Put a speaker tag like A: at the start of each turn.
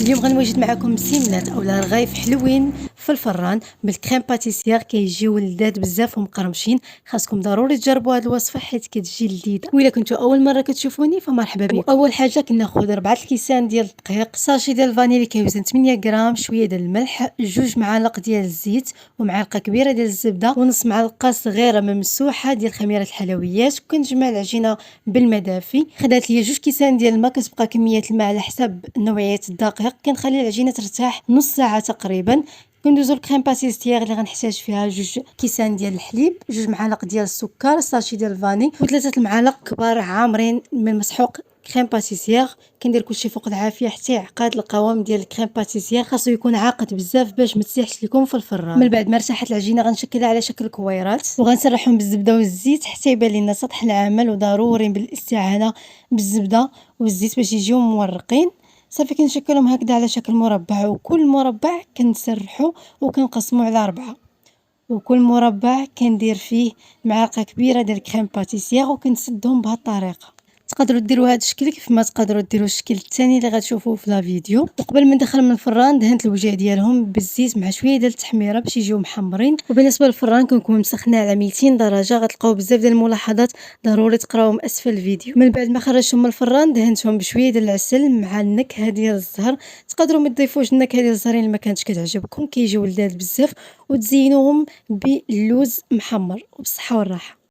A: اليوم غنوجد معكم مسيمنات اولا رغايف حلوين في الفران بالكريم باتيسير، كيجيو لذاذ بزاف ومقرمشين. خاصكم ضروري تجربوا هذه الوصفه حيت كتجي لذيذه. وإلا كنتو اول مره كتشوفوني فمرحبا بكم. اول حاجه كناخذ 4 الكيسان ديال الدقيق، ساشي ديال الفانيلي اللي كيوزن 8 غرام، شويه ديال الملح، 2 معالق ديال الزيت، ومعلقه كبيره ديال الزبده، ونص معلقه صغيره ممسوحه ديال خميره الحلويات. وكنجمع العجينه بالماء دافي. خدات ليا 2 كيسان ديال الماء، كتبقى كميه الماء على حسب نوعيه الدقيق. كنخلي العجينه ترتاح نص ساعه تقريبا. كندوزو الكريم باتيسير اللي غنحتاج فيها 2 كيسان ديال الحليب، 2 معالق ديال السكر، ساشي ديال الفاني، و3 المعالق كبار عامرين من مسحوق كريم باتيسير. كندير كلشي فوق العافيه حتى يعقد. القوام ديال الكريم باتيسير خاصو يكون عاقد بزاف باش ما تسيحش لكم في الفران. من بعد ما ارتاحت العجينه غنشكلها على شكل كويرات وغنسرحهم بالزبده والزيت حتى يبان لنا سطح العمل. وضروري بالاستعانه بالزبده والزيت باش يجيو مورقين. صافي كنشكلهم هكذا على شكل مربع، وكل مربع كنسرحو وكنقسمو على 4، وكل مربع كندير فيه معلقه كبيره ديال الكريم باتيسير وكنسدهم بهذه الطريقه. تقدروا ديروا هذا الشكل كيف ما تقدروا ديروا الشكل الثاني اللي غتشوفوه في لا فيديو. وقبل ما ندخل من الفران دهنت الوجه ديالهم بالزيت مع شويه ديال التحميره باش يجيو محمرين. وبالنسبه للفران كنكون مسخناه على 200 درجه. غتلقاو بزاف ديال الملاحظات ضروري تقراوهم اسفل الفيديو. من بعد ما خرجتهم من الفران دهنتهم بشويه ديال العسل مع النكهه ديال الزهر. تقدروا ما تضيفوش النكهه ديال الزهر الا ما كانتش كتعجبكم، كيجيو لذاذ بزاف. وتزينوهم باللوز محمر وبالصحه والراحه.